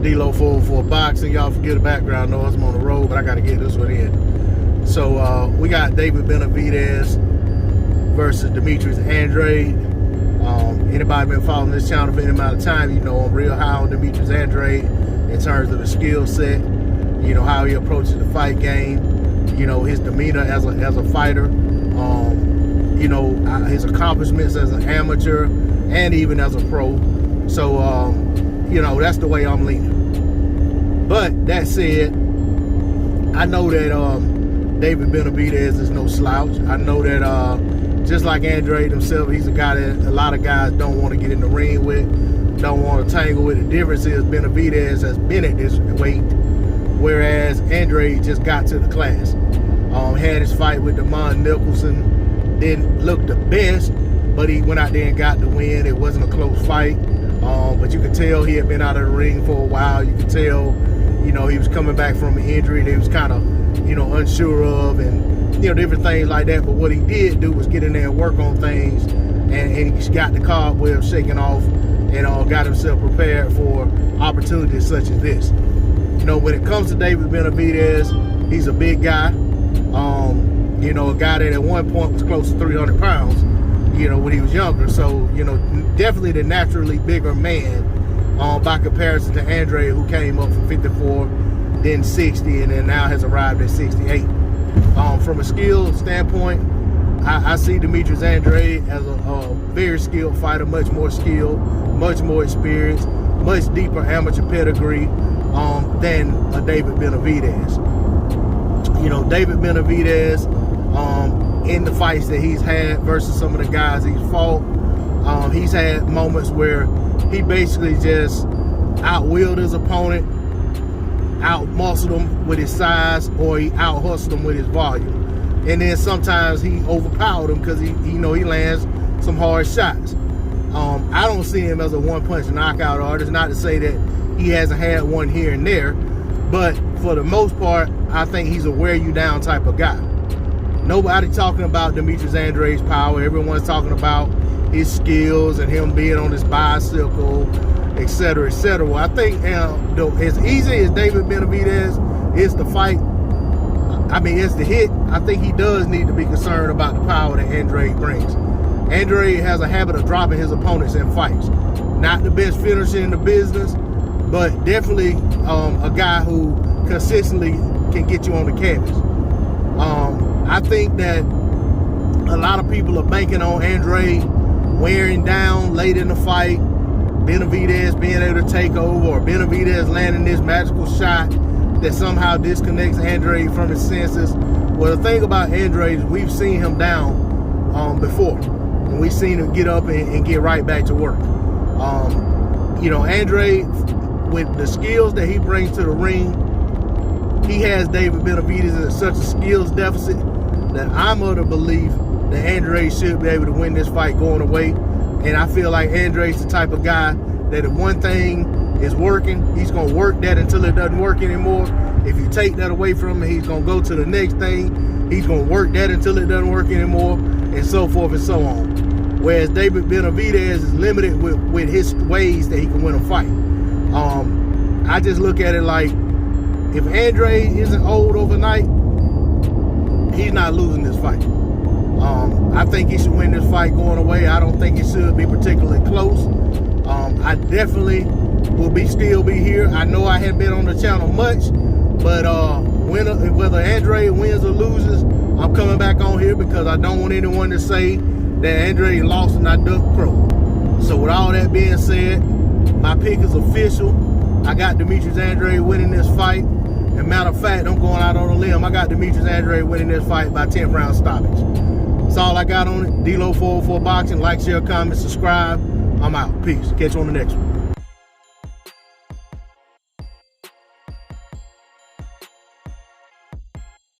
D-Lo for boxing. Y'all forget the background noise. I'm on the road, but I got to get this one in. So we got David Benavidez versus Demetrius Andrade. Anybody been following this channel for any amount of time, you know I'm real high on Demetrius Andrade in terms of the skill set, you know, how he approaches the fight game, you know, his demeanor as a fighter, you know, his accomplishments as an amateur and even as a pro. So, you know, that's the way I'm leaning. But that said, I know that David Benavidez is no slouch. I know that just like Andrade himself, he's a guy that a lot of guys don't want to get in the ring with, don't want to tangle with. The difference is Benavidez has been at this weight, whereas Andrade just got to the class. Had his fight with Damon Nicholson, didn't look the best, but he went out there and got the win. It wasn't a close fight, but you could tell he had been out of the ring for a while. You could tell, you know, he was coming back from an injury that he was kind of, you know, unsure of, and you know, different things like that. But what he did do was get in there and work on things, and he got the cobwebs shaken off, and got himself prepared for opportunities such as this. You know, when it comes to David Benavidez, he's a big guy. You know, a guy that at one point was close to 300 pounds, you know, when he was younger. So, you know, definitely the naturally bigger man by comparison to Andrade, who came up from 54, then 60, and then now has arrived at 68. From a skill standpoint, I see Demetrius Andrade as a very skilled fighter, much more skilled, much more experienced, much deeper amateur pedigree than a David Benavidez. You know, David Benavidez, in the fights that he's had versus some of the guys he's fought, he's had moments where he basically just out-willed his opponent, out-muscled him with his size, or he out-hustled him with his volume. And then sometimes he overpowered him because he lands some hard shots. I don't see him as a one-punch knockout artist. Not to say that he hasn't had one here and there, but for the most part, I think he's a wear-you-down type of guy. Nobody talking about Demetrius Andrade's power. Everyone's talking about his skills and him being on his bicycle, etc., etc. Well, I think as easy as David Benavidez is to fight, I mean, it's the hit, I think he does need to be concerned about the power that Andrade brings. Andrade has a habit of dropping his opponents in fights. Not the best finisher in the business, but definitely a guy who consistently can get you on the canvas. I think that a lot of people are banking on Andrade wearing down late in the fight, Benavidez being able to take over, or Benavidez landing this magical shot that somehow disconnects Andrade from his senses. Well, the thing about Andrade is we've seen him down before, and we've seen him get up and get right back to work. You know, Andrade, with the skills that he brings to the ring, he has David Benavidez at such a skills deficit that I'm of the belief that Andrade should be able to win this fight going away. And I feel like Andrade's the type of guy that if one thing is working, he's going to work that until it doesn't work anymore. If you take that away from him, he's going to go to the next thing. He's going to work that until it doesn't work anymore, and so forth and so on. Whereas David Benavidez is limited with his ways that he can win a fight. I just look at it like, if Andrade isn't old overnight, he's not losing this fight. I think he should win this fight going away. I don't think it should be particularly close. I definitely will still be here. I know I haven't been on the channel much, but whether Andrade wins or loses, I'm coming back on here because I don't want anyone to say that Andrade lost and I ducked pro. So with all that being said, my pick is official. I got Demetrius Andrade winning this fight. And matter of fact, I'm going out on a limb. I got Demetrius Andrade winning this fight by 10th round stoppage. That's all I got on it. D-Lo 404 Boxing. Like, share, comment, subscribe. I'm out. Peace. Catch you on the next one.